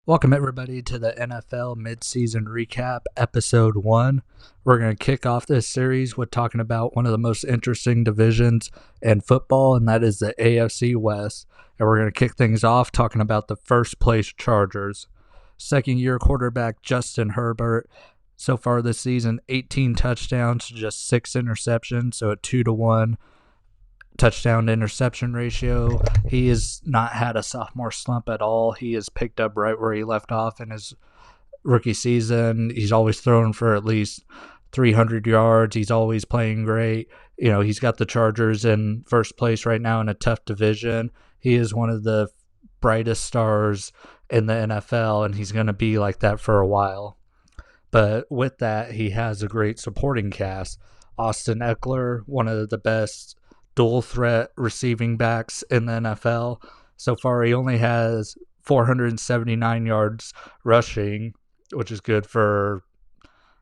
Welcome, everybody, to the NFL Midseason Recap, Episode 1. We're going to kick off this series with talking about one of the most interesting divisions in football, and that is the AFC West. And we're going to kick things off talking about the first place Chargers. Second-year quarterback Justin Herbert. So far this season, 18 touchdowns, just 6 interceptions, so a 2-to-1 touchdown to interception ratio. He has not had a sophomore slump at all. He has picked up right where he left off in his rookie season. He's always thrown for at least 300 yards. He's always playing great. He's got the Chargers in first place right now in a tough division. He is one of the brightest stars in the NFL, and he's going to be like that for a while. But with that, he has a great supporting cast. Austin Eckler, one of the best dual threat receiving backs in the NFL. So far, he only has 479 yards rushing, which is good for,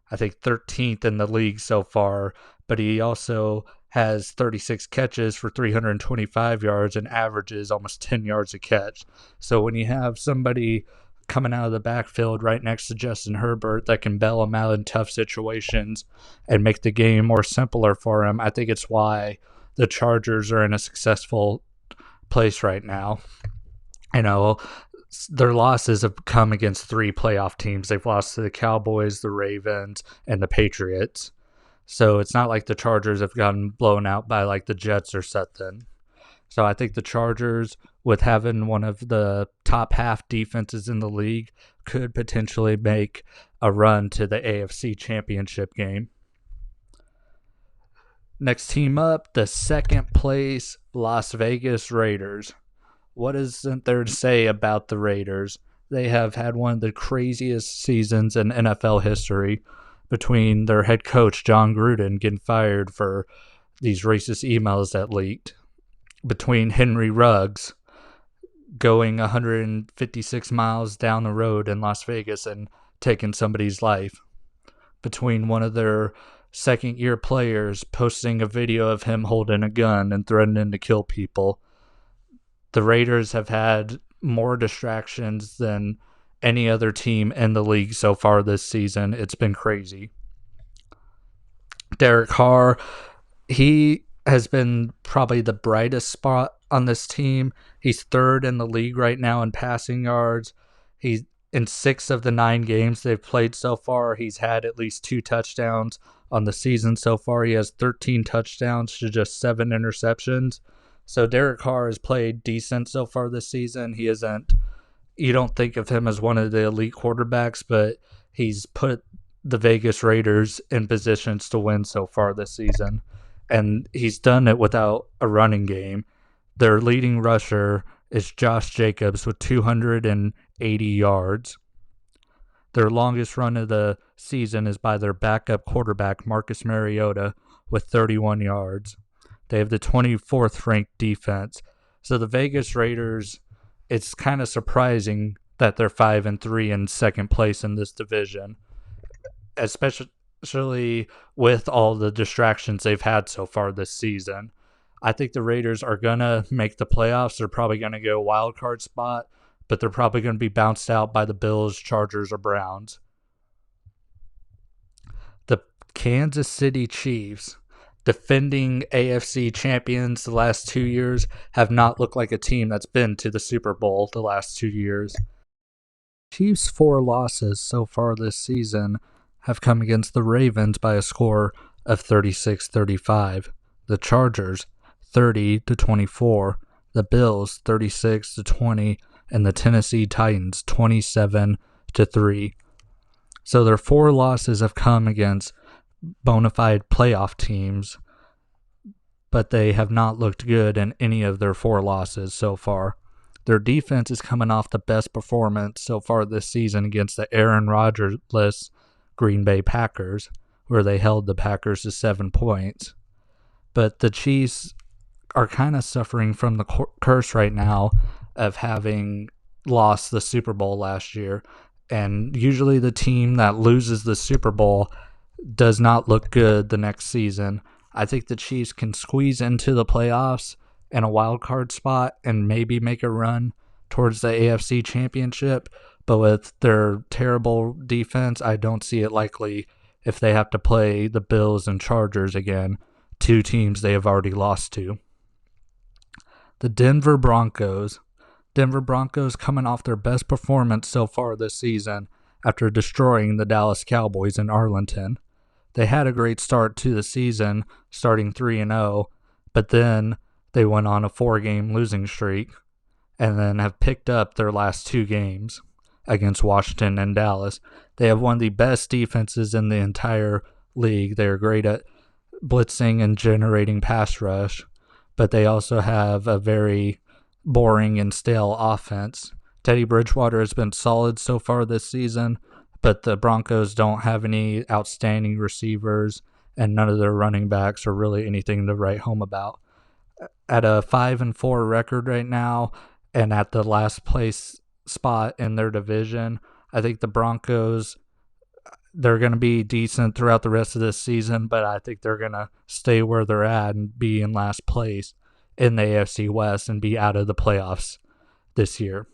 I think, 13th in the league so far. But he also has 36 catches for 325 yards and averages almost 10 yards a catch. So when you have somebody coming out of the backfield right next to Justin Herbert that can bail him out in tough situations and make the game more simpler for him, I think it's why the Chargers are in a successful place right now. Their losses have come against 3 playoff teams. They've lost to the Cowboys, the Ravens, and the Patriots. So it's not like the Chargers have gotten blown out by like the Jets or something. So I think the Chargers, with having one of the top half defenses in the league, could potentially make a run to the AFC Championship game. Next team up, the second place Las Vegas Raiders. What isn't there to say about the Raiders? They have had one of the craziest seasons in NFL history, between their head coach, John Gruden, getting fired for these racist emails that leaked, between Henry Ruggs going 156 miles down the road in Las Vegas and taking somebody's life, between one of their second-year players posting a video of him holding a gun and threatening to kill people. The Raiders have had more distractions than any other team in the league so far this season. It's been crazy. Derek Carr, he has been probably the brightest spot on this team. He's third in the league right now in passing yards. He's in 6 of the 9 games they've played so far, he's had at least 2 touchdowns on the season so far. He has 13 touchdowns to just 7 interceptions. So Derek Carr has played decent so far this season. You don't think of him as one of the elite quarterbacks, but he's put the Vegas Raiders in positions to win so far this season. And he's done it without a running game. Their leading rusher is Josh Jacobs with 280 yards. Their longest run of the season is by their backup quarterback, Marcus Mariota, with 31 yards. They have the 24th ranked defense. So the Vegas Raiders, it's kind of surprising that they're 5-3 in second place in this division, especially with all the distractions they've had so far this season. I think the Raiders are going to make the playoffs. They're probably going to go wild card spot, but they're probably going to be bounced out by the Bills, Chargers, or Browns. The Kansas City Chiefs, defending AFC champions the last 2 years, have not looked like a team that's been to the Super Bowl the last 2 years. Chiefs' 4 losses so far this season have come against the Ravens by a score of 36-35, the Chargers 30-24, the Bills 36-20, and the Tennessee Titans 27-3. So their 4 losses have come against bona fide playoff teams, but they have not looked good in any of their 4 losses so far. Their defense is coming off the best performance so far this season against the Aaron Rodgers-less Green Bay Packers, where they held the Packers to 7 points. But the Chiefs are kind of suffering from the curse right now of having lost the Super Bowl last year. And usually the team that loses the Super Bowl does not look good the next season. I think the Chiefs can squeeze into the playoffs and a wild card spot and maybe make a run towards the AFC Championship, But with their terrible defense, I don't see it likely if they have to play the Bills and Chargers again, two teams they have already lost to. The Denver Broncos. Denver Broncos coming off their best performance so far this season after destroying the Dallas Cowboys in Arlington. They had a great start to the season, starting 3-0, but then they went on a 4-game losing streak and then have picked up their last 2 games against Washington and Dallas. They have one of the best defenses in the entire league. They are great at blitzing and generating pass rush, but they also have a very boring and stale offense. Teddy Bridgewater has been solid so far this season, but the Broncos don't have any outstanding receivers, and none of their running backs are really anything to write home about. At a 5-4 record right now, and at the last place spot in their division, I think the Broncos, they're going to be decent throughout the rest of this season, but I think they're going to stay where they're at and be in last place in the AFC West and be out of the playoffs this year.